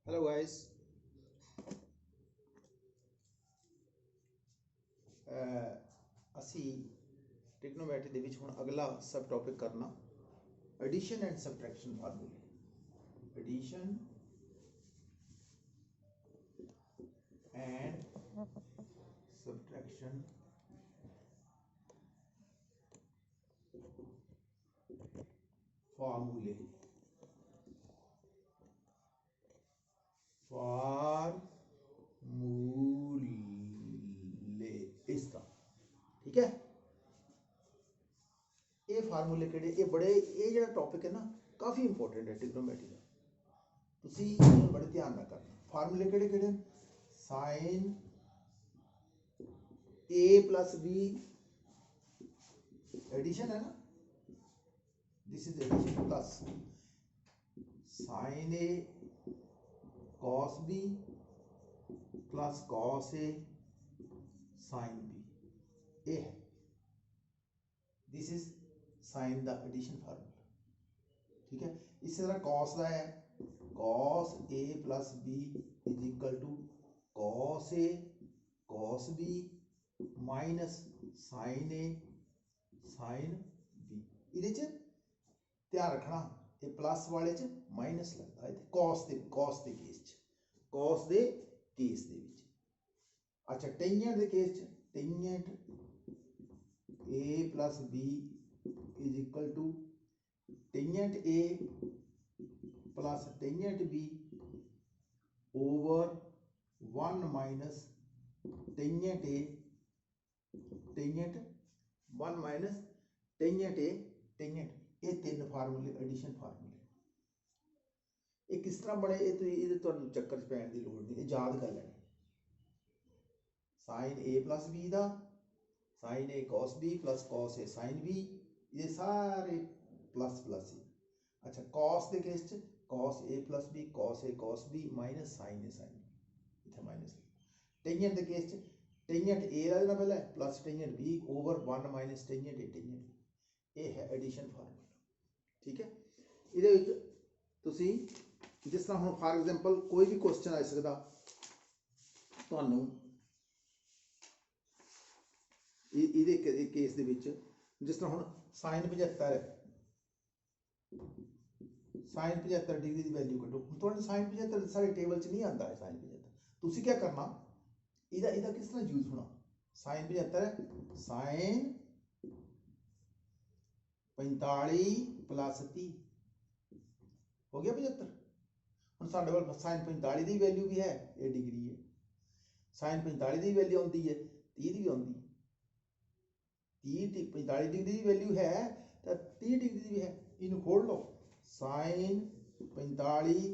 Hello guys, ਅਸੀਂ trigonometry ਦੇ ਵਿੱਚ ਹੁਣ अगला सब टॉपिक करना एडिशन एंड सबट्रैक्शन फार्मूले। एडिशन एंड सबट्रैक्शन फार्मूले इसका ठीक है। ये फार्मूले किहड़े ये बड़े ये जो टॉपिक है ना काफ़ी इंपॉर्टेंट है ट्रिग्नोमेट्री का, तुसी बड़े ध्यान ना करना। फार्मूले किहड़े किहड़े sine A plus B addition है ना, this is addition plus sine A cos B plus cos A sine B, ये है this is sine the addition फार्मूला। ठीक है, इसी तरह कॉस का है cos A plus B is equal to cos A cos B minus sine A sine B. ये ध्यान रखना ये प्लस वाले च माइनस लगता है कॉस के केस दे विच। अच्छा टेंजेंट के केस च tangent A plus B is equal to tangent A plus tangent B over 1 minus tangent A tangent 1 minus tangent A tangent. ये तीन फार्मूले एडिशन फार्मूले ये किस तरह बने ये चक्कर पैन की लोड़ नहीं, याद कर लेना। साइन ए प्लस बी का sign A cos B plus cos A sine B, ये सारे प्लस प्लस ही। अच्छा कॉस के केस च cos A plus B cos B minus sine A sine B, इतना माइनस। टेंजेंट के केस च tangent A का देना पहले plus tangent B over 1 minus tangent A tangent B, ये है एडिशन फार्मूला। ठीक है, ये जिस तरह हम फॉर एग्जाम्पल कोई भी क्वेश्चन आ सकता तुहानू केस दे विच, जिस तरह हम साइन 75 है साइन 75 डिग्री की वैल्यू कटो, थोड़ा साइन 75 सारे टेबल च नहीं आता है साइन 75। तुसी क्या करना इहदा किस तरह यूज होना, साइन 75 है साइन 45 प्लस 30 हो गया 75। हम साढ़े वाल साइन 45 की वैल्यू भी है, ये डिग्री है। साइन 45 की वैल्यू आती है 30 की भी आती, 45 डिग्री की वैल्यू है तो 30 डिग्री की भी है। इन खोल लो sine 45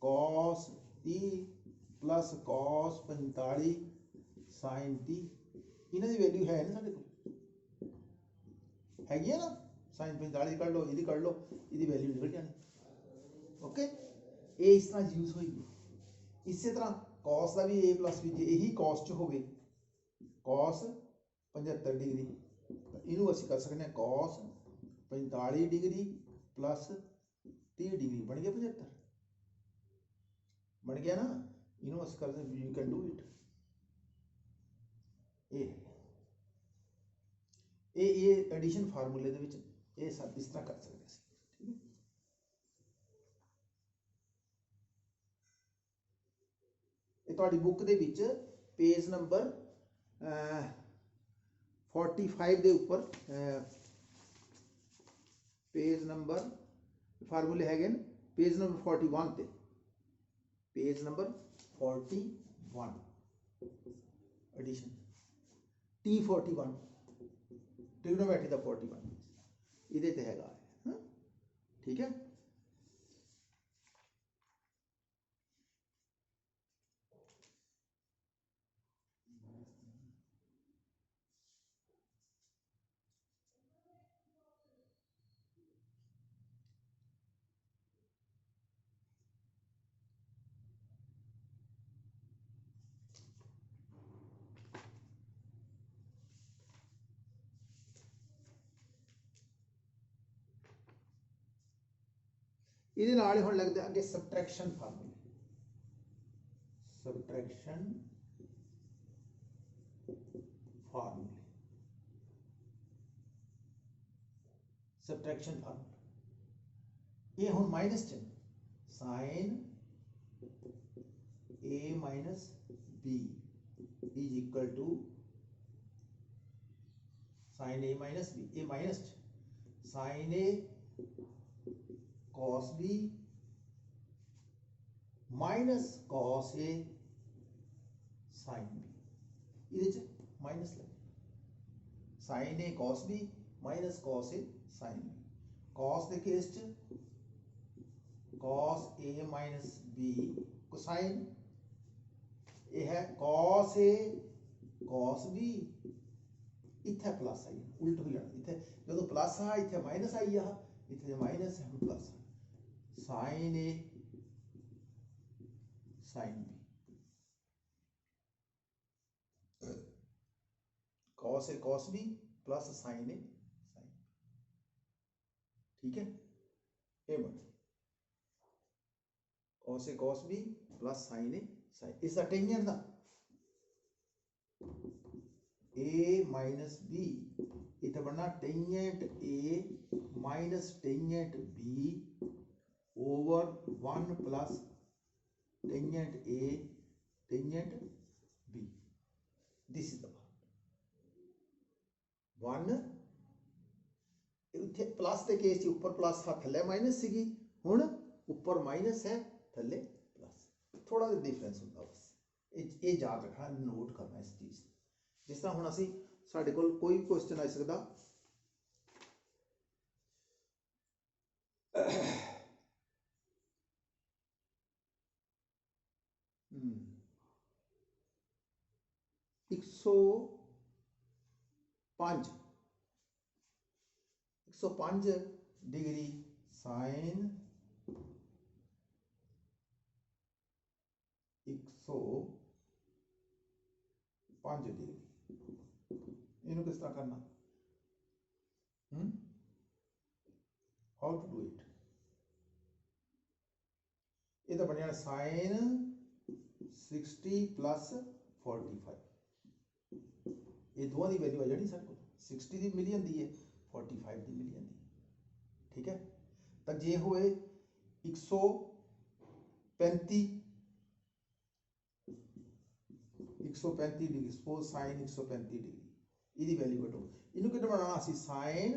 cos 30 plus cos 45 sine 30, इन्हों की वैल्यू है ना साढ़े को हैगी है ना। साइन 45 कर लो ये कर लो, ये वैल्यू निकल जानी। ओके, ये इस तरह यूज हुई। इसी तरह कॉस का भी ए प्लस बी यही कॉस च हो गई कॉस 75 डिग्री, इनू असी कर सकते हैं कॉस 45 डिग्री प्लस 30 डिग्री, बन गया 75 बन गया ना। इनू अस कर सकते, यू कैन डू इट। ये एडिशन फार्मूले दे विच ये सब इस तरह कर सकते हैं। ठीक है, ये तुहाडी बुक दे विच पेज नंबर 45 के उपर पेज नंबर फार्मूले है पेज नंबर 41 ते, page number 41 addition T41 trigonometry का 41 ये हैगा। ठीक है, ये हुण लगते अगे सबट्रैक्शन फार्मूले। सबट्रैक्शन फार्मूले, सबट्रैक्शन फार्मूला। ये हुन माइनस चिन्ह, sine A minus B is equal to sine A minus B, ए minus sine A cos B minus cos A sine B, ये माइनस लगे, sine A cos B minus cos A sine B. Cos के case च cos A minus B cosine, ये है cos A cos B, इत्थे plus आई, उल्ट हो जाना, इत्थे जो प्लस आ इत्थे माइनस आई आ, इत्थे माइनस है plus, sine A sine B, cos A cos B plus sine A sine, ठीक है। ये बन cos A cos B plus sine A sine, इसका टेंजेंट दा ए माइनस बी, इतना बनना tangent A minus tangent B over 1 plus tangent A tangent B, this is the one. इत्थे plus के केस ऊपर प्लस था, थले माइनस सी, हुण ऊपर माइनस है थले प्लस, थोड़ा जिहा डिफरेंस होता बस, ये याद रखना, नोट करना इस चीज़। जिस तरह हुण असीं साडे कोल कोई क्वेश्चन आ सकदा, एक सौ 5 डिग्री साइन 105 डिग्री, इन्हों किस तरह करना, हाउ टू डू इट। ये तो बन जाना साइन 60 प्लस 45, ये दोनों की वैल्यू आ जानी सारे को, 60 की मिल जाती है, 45 की मिल जाती है, ठीक है। तो जे होए 135 डिग्री, सपोज साइन 135 डिग्री, इसकी वैल्यू कटो, इनू कि बनाना सी साइन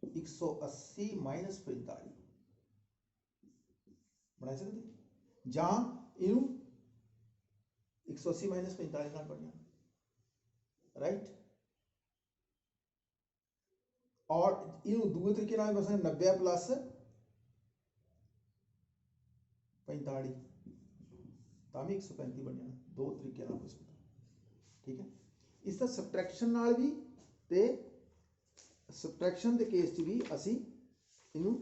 180 माइनस 45 बना सकते, जां इनू 180 माइनस 45 नाल बन जाना, राइट। और इनू दूसरे तरीके नाल बस 90 प्लस 45 तामी 135 बन जाना, दो तरीके नाल हो सकता, ठीक है। इसका सबट्रैक्शन नाल भी ते सबट्रैक्शन के केस भी असी इनू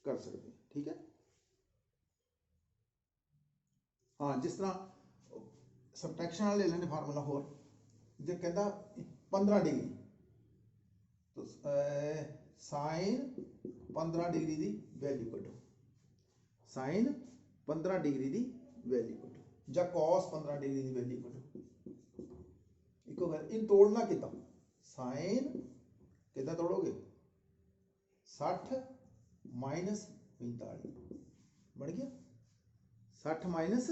कर सकते, ठीक है। हाँ, जिस तरह सबट्रैक्शन वाले ले लेने फार्मूला होर, जो कहता 15 डिग्री, तो साइन 15 डिग्री की वैल्यू कटो, साइन 15 डिग्री की वैल्यू कटो, या कॉस 15 डिग्री की वैल्यू कटो, इको गल इन तोड़ना कितना, साइन कितना तोड़ोगे 60 माइनस 45 बन गया, 60 माइनस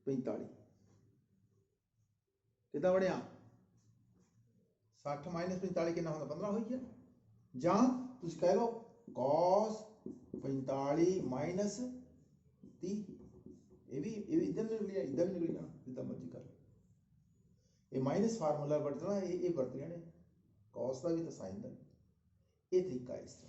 45 कितना बनया, 60 माइनस 45 कितना होता 15 हो गया, जां तुम कह लो कॉस 45 माइनस 30, ये भी इधर निकल गया, इधर भी निकल जाना, जितना मर्जी कर लो, ये माइनस फार्मूला बरतना, ये बरत लेने कॉस का भी तो साइन का भी, ये तरीका है इस तरह।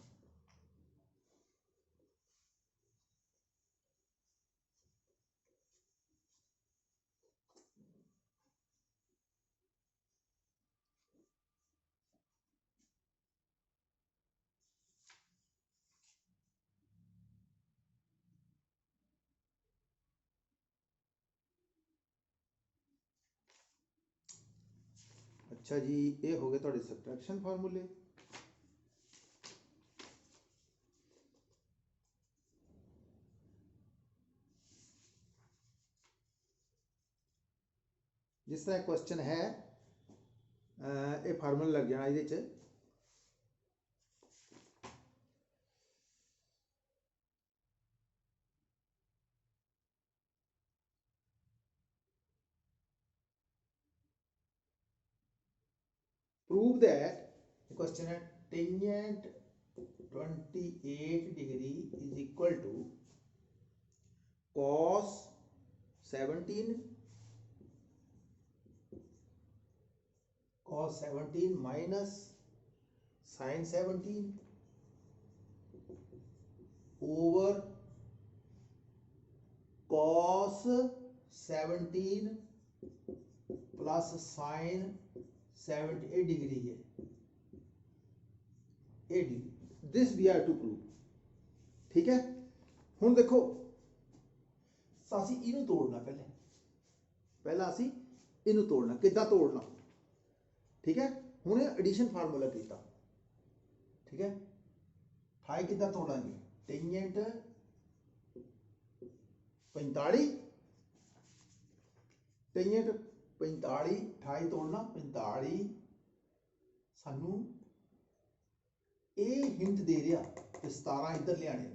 अच्छा जी, ये हो गए थोड़े सबट्रैक्शन फार्मूले। जिस तरह क्वेश्चन है ये फार्मूला लग जाना ये प्रूव दैट क्वेश्चन है tangent 28 degree is equal to cos 17 minus sin 17 over cos 17 plus sin 78 degree है 8 degree this we are to prove ठीक है। हुण देखो असी इनू तोड़ना पहला असी इनू तोड़ना किद्दां तोड़ना ठीक है। हुणे एडिशन फार्मूला कीता ठीक है। 28 किद्दां तोड़ांगे टेंजेंट 45 टेंजेंट 45 28 तोड़ना 45 सानू ये हिंट दे रहा कि 17 इधर लियाने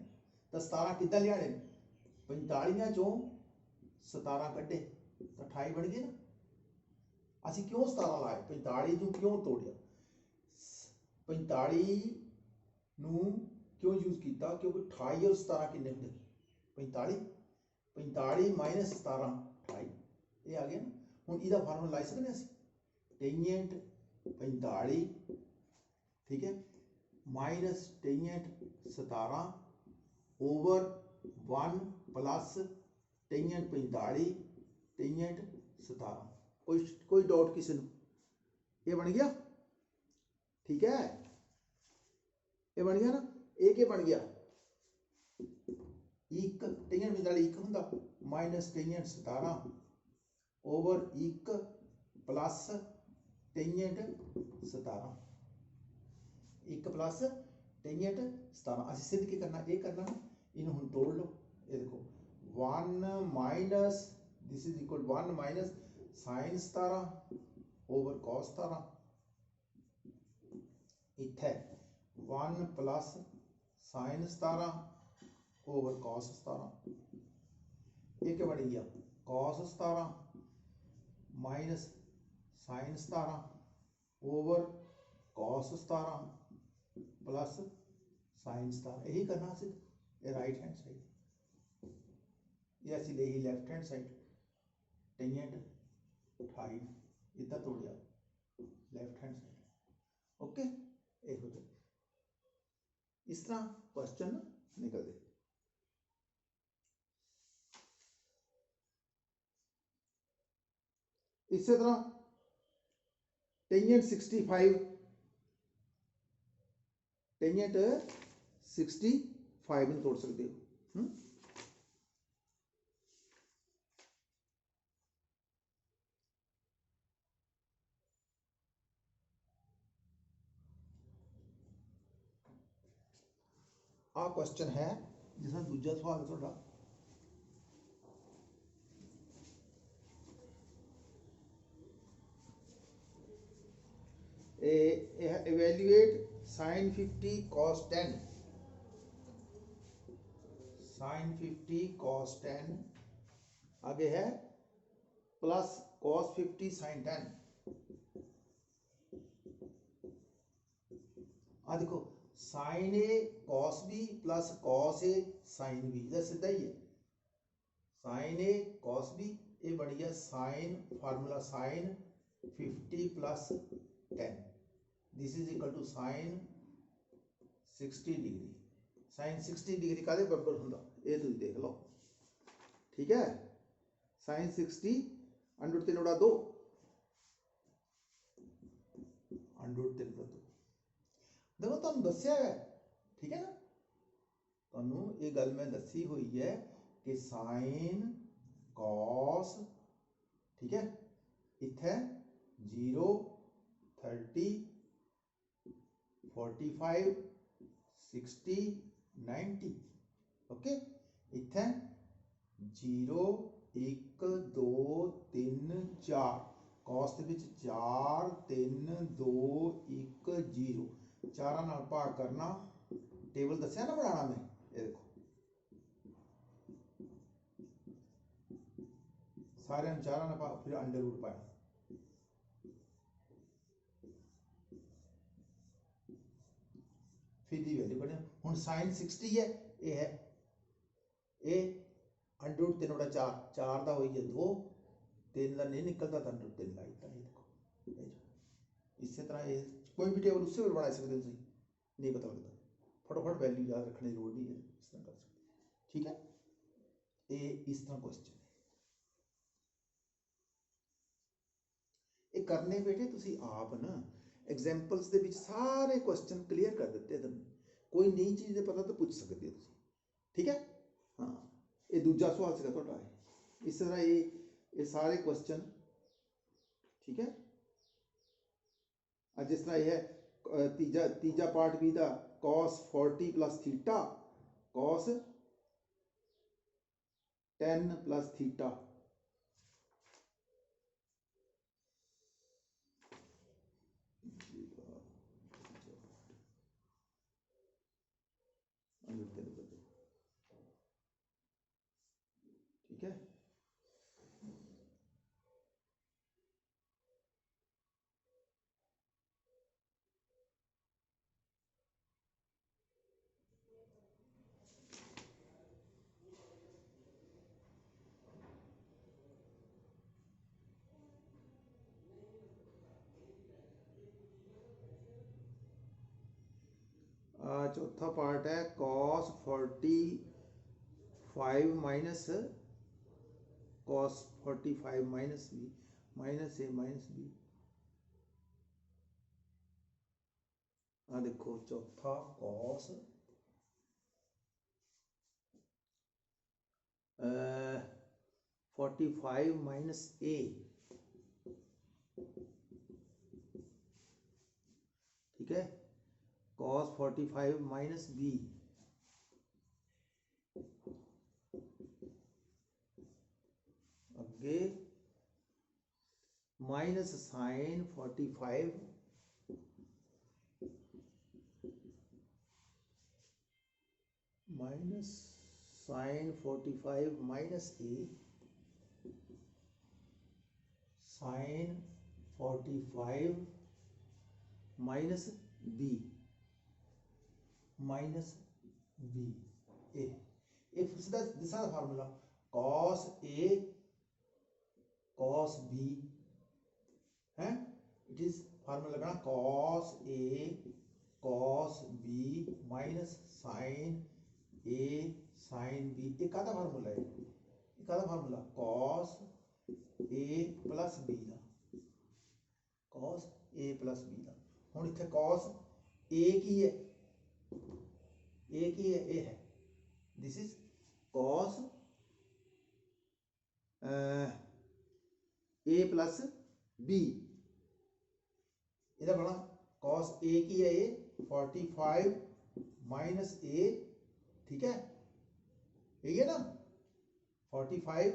तो 17 किद्दां लियाने 45 चों 17 कड्ढे तो 28 बन गए ना। असी क्यों 17 लाए 45 नूं क्यों तोड़िया 45 नूं क्यों यूज किया क्योंकि 28 और 17 किन्ने होंदे 45 माइनस 17 28 ये आ गया ना। हुण इहदा फार्मूला लाई सकते असीं टेंजेंट 45 ठीक है minus tangent 17 over 1 plus tangent 45 tangent 17 कोई डाउट किसी को ये बन गया ठीक है। ये बन गया ना एक बन गया एक टेंजेंट 45 एक हुंदा माइनस टेंजेंट 17 ओवर एक प्लस टेंजेंट 17 एक प्लस टेंजेंट 17 असीं सिद्ध की करना ये करना ना इन्हूं हुण तोड़ लो ये देखो 1 minus this is equal 1 minus sine 17 over cos 17 इत्थे 1 प्लस साइन 17 ओवर कॉस 17 एक बन गया cos 17 minus sine 17 over cos 17 plus sine 17 यही करना सिर्फ ये राइट हैंड साइड ये असी ले ही लैफ्ट हैंड साइड टेंजेंट 28 इतना तोड़िया लैफ्ट हैंड साइड ओके एक हो जाए इस तरह क्वेश्चन निकलते। इसी तरह टेंजेंट 65 टेंजेंट 65 में तोड़ सकते हो आ क्वेश्चन है जिसमें दूजा सवाल है थोड़ा evaluate sin 50 cos 10 sin 50 cos 10 आगे है प्लस cos 50 sin 10 आ देखो sign A cos B plus cos A sine B इधर सीधा ही है साइन ए कॉस बी ये बन गया sine formula sine 50 plus 10 this is equal to sine 60 degree sine 60 degree का बराबर होंदा ये तुम देख लो ठीक है। साइन 60 अंडर 3 उड़ा 2 अंडर 3 उड़ा 2 देखो तुम दसिया है ठीक है ना तुहानू ये गल मैं दसी हुई है कि साइन कॉस ठीक है इत्थे 0 30 45 60 90 ओके इत्थे 0 1 2 3 4 कॉस ਦੇ ਵਿੱਚ 4 3 2 1 0 ਚਾਰਾਂ ਨਾਲ ਭਾਗ ਕਰਨਾ ਟੇਬਲ ਦੱਸਿਆ ਨਾ ਬਣਾਉਣਾ ਮੈਂ ਇਹ ਦੇਖੋ सारे चारा ना फिर अंडर रूट पाया फिर दी वैल्यू बने हुन sin 60 है ये है ये अंडर रूट 3 बटा 4 4 दा होई है 2 3 दा नहीं निकलता तो अंडर रूट 3 लाई था ये देखो इसी तरह ये कोई भी टेबल उससे भी बना सकते हो नहीं पता लगता फटाफट वैल्यू याद रखने की लोड़ नहीं है इस तरह कर सकते ठीक है ये इस तरह क्वेश्चन ਇਹ ਕਰਨੇ ਬੇਟੇ ਤੁਸੀਂ ਆਪ ਨਾ ਐਗਜ਼ਾਮਪਲਸ ਦੇ ਵਿੱਚ ਸਾਰੇ ਕੁਐਸਚਨ ਕਲੀਅਰ ਕਰ ਦਿੱਤੇ ਤੁਹਾਨੂੰ ਕੋਈ ਨਈ ਚੀਜ਼ ਦੇ ਪਤਾ ਤਾਂ ਪੁੱਛ ਸਕਦੇ ਹੋ ਤੁਸੀਂ ਠੀਕ ਹੈ ਹਾਂ ਇਹ ਦੂਜਾ ਸਵਾਲ ਸੀਗਾ ਤੁਹਾਡਾ ਇਸ ਤਰ੍ਹਾਂ ਇਹ ਸਾਰੇ ਕੁਐਸਚਨ ਠੀਕ ਹੈ ਅੱਜ ਜਿਸ ਤਰ੍ਹਾਂ ਇਹ ਹੈ ਤੀਜਾ ਪਾਰਟ ਵੀ ਦਾ cos 40 plus theta cos 10 plus theta ठीक है चौथा पार्ट है cos 45 minus cos 45 minus b minus a minus b देखो चौथा cos 45 minus a ठीक है cos 45 minus b अगे minus sin 45 minus sin 45 minus a sin 45 minus b minus b a if this is the formula cos a cos b है it is formula लगाना cos a cos b minus sin a sin b एक आधा formula है एक आधा formula cos a plus b the cos a plus b ਦਾ ਹੁਣ ਇੱਥੇ cos a ਕੀ ਹੈ a ਕੀ ਹੈ ਇਹ ਹੈ this is cos a plus b ਇਹਦਾ ਬਣਾ cos a ਕੀ ਹੈ ਇਹ 45 minus a ठीक है यही है ना 45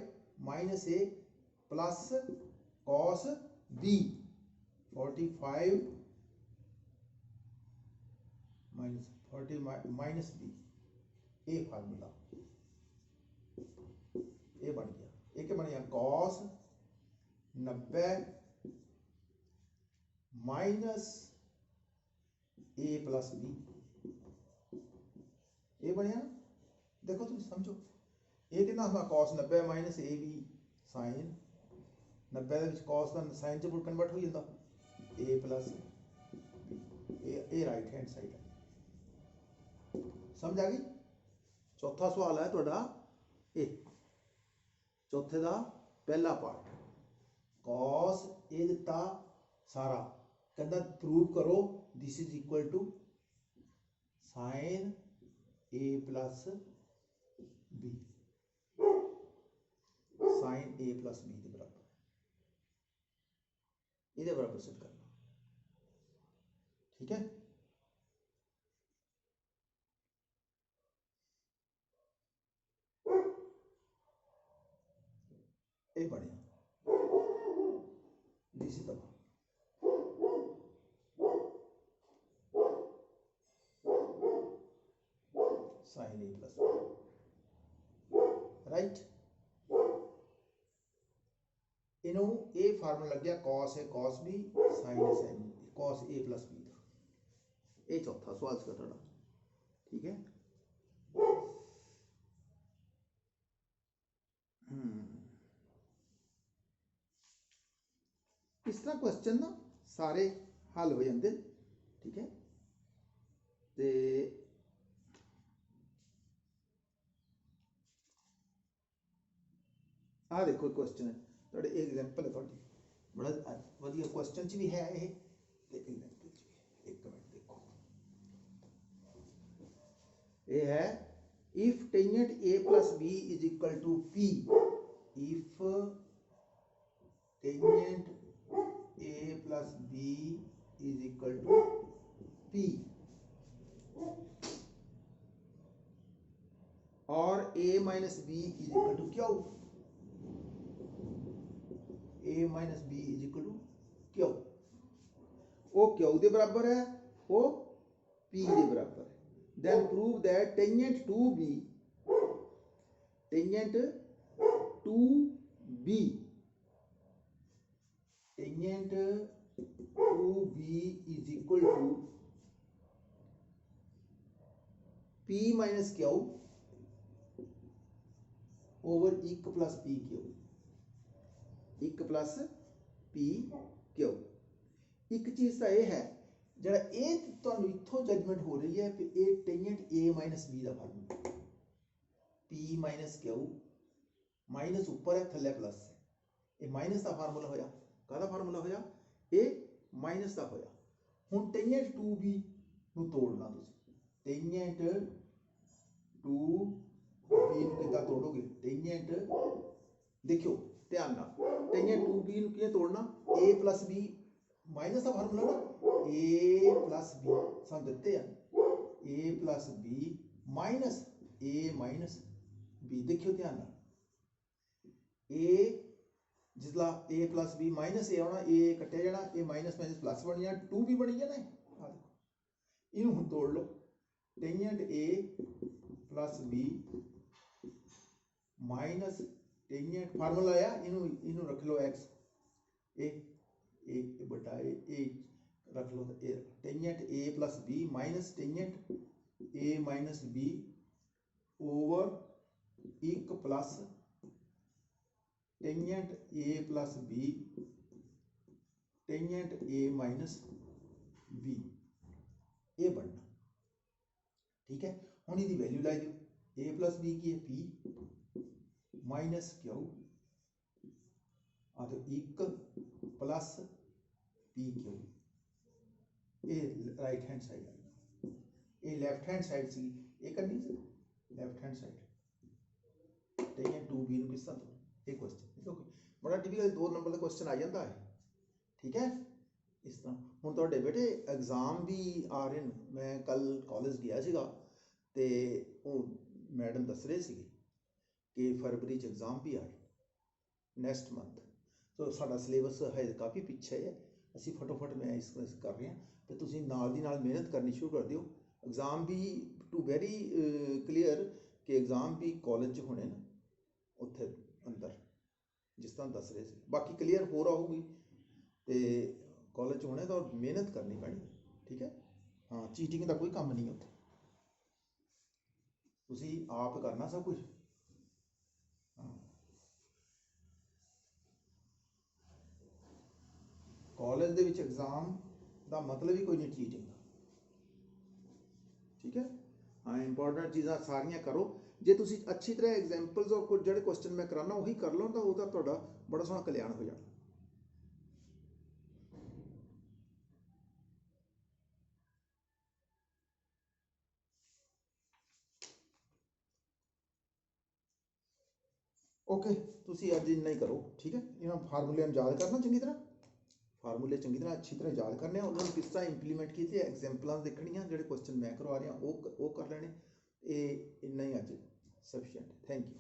minus a plus cos b 45 minus 40 minus b a formula ये बन गया ये क्या बन गया cos 90 minus a plus b ये बढ़िया देखो तुम समझो ये कितना होगा cos 90 minus A B sine 90 ਦੇ ਵਿੱਚ cos ਦਾ साइन ਚ कन्वर्ट हो ਜਾਂਦਾ a plus A right hand side है समझ आ गई चौथा सवाल है ਤੁਹਾਡਾ ਇਹ चौथे ਦਾ पहला पार्ट cos ਇਹ ਦਿੱਤਾ सारा ਕਹਿੰਦਾ प्रूव करो this is equal to sin a plus b sin a plus b के बराबर इधर बराबर सेट करना ठीक है ये बढ़िया राइट। इनू ये फार्मूला लग गया cos A cos B sin A sin B, cos A plus B का। ये चौथा सवाल इसका थोड़ा, ठीक है। इस तरह क्वेश्चन ना सारे हल हो जाते, ठीक है। ते आ देखो क्वेश्चन है थोड़े एग्जाम्पल है थोड़ी, बड़ा वधिया क्वेश्चन च भी है ये ते एग्जाम्पल च भी है। एक मिनट देखो, ये है if tangent A plus B is equal to P, if tangent A plus B is equal to P और A minus B is equal to Q, A minus B is equal to Q, वो Q के बराबर है, वो P के बराबर है। Then prove that tangent two B tangent two B is equal to P minus Q over एक plus P Q, एक प्लस पी क्यू। एक चीज़ तो यह है जरा ये तुहानू इत्थों जजमेंट हो रही है कि ये टेंजेंट ए माइनस बी का formula, P minus Q minus उपर है थले प्लस है, ये माइनस का फार्मूला होया, काहदा फार्मूला होया, ये माइनस का होया। हुण टेंजेंट टू बी नू तोड़ना तुसीं, टेंजेंट टू बी नू किद्दां तोड़ोगे, टेंजेंट देखियो ध्यान नाल, टेंजेंट टू बी नू किवें तोड़ना, ए प्लस बी माइनस का फार्मूला ना, ए प्लस बी सानू दित्ते आ, ए प्लस बी माइनस ए माइनस बी। देखियो ध्यान नाल, ए जिसला ए प्लस बी माइनस ए आना, ए कट्टिया जाना, ए माइनस माइनस प्लस बन जाना, टू बी बनी जाना है। आ देखो इनू हुण तोड़ लो, tangent A plus B minus tangent formula आया, इनू इनू रख लो एक्स, ए बटा ए रख लो, tangent A plus B minus tangent A minus B over एक plus tangent A plus B tangent A minus B, ये बनना, ठीक है। हुण इसकी वैल्यू लाई दो, ए प्लस बी की है पी माइनस क्यू आ तो एक प्लस पी क्यू, ये राइट हैंड साइड है, ये लैफ्ट हैंड साइड सी, ये करनी सी left hand side, tangent two B किस तरह तो ये क्वेश्चन देखो बड़ा टिपिकल 2 नंबर का क्वेश्चन आ जाता है, ठीक है। इस तरह हुण तुहाडे बेटे एग्जाम भी आ रहे हैं, मैं कल कॉलेज गया सीगा ते वो मैडम दस रहे थे कि फरवरी च एग्जाम भी आ रहे नैक्सट मंथ, तो साडा सिलेबस है काफ़ी पिछे है, असी फटोफट मैं इस कर रहे हैं, तो तुसीं नाल दी नाल मेहनत करनी शुरू कर दिओ। एग्जाम भी टू वेरी क्लीयर कि एग्जाम भी कॉलेज च होने ना उत्थे अंदर जिस तरह दस रहे थे, बाकी क्लीयर हो रहा होगी तो कॉलेज होने तो मेहनत करनी पैनी, ठीक है। हाँ चीटिंग का कोई काम नहीं उत्थे, तुसीं आप करना सब कुछ। हाँ कॉलेज दे विच एग्जाम का मतलब ही कोई नहीं चीटिंग का, ठीक है। हाँ इंपॉर्टेंट चीज़ां सारियां करो, जे तुसीं अच्छी तरह एग्जाम्पल्स और कुछ जिहड़े क्वेश्चन मैं कराना वही कर लो तो उहदा तुहाडा बड़ा सोहना कल्याण हो जाना। ओके तुसीं अज इन्ना ही करो, ठीक है। इन्हां फार्मूलियां याद करना चंगी तरह, फार्मूले चंगी तरह अच्छी तरह याद करने, उन्होंने किस तरह इंप्लीमेंट किए, एग्जाम्पल देखनिया, जो क्वेश्चन मैं करवा रहा वो कर लेने, ये इन्ना ही अज सफिशिएंट। Thank you.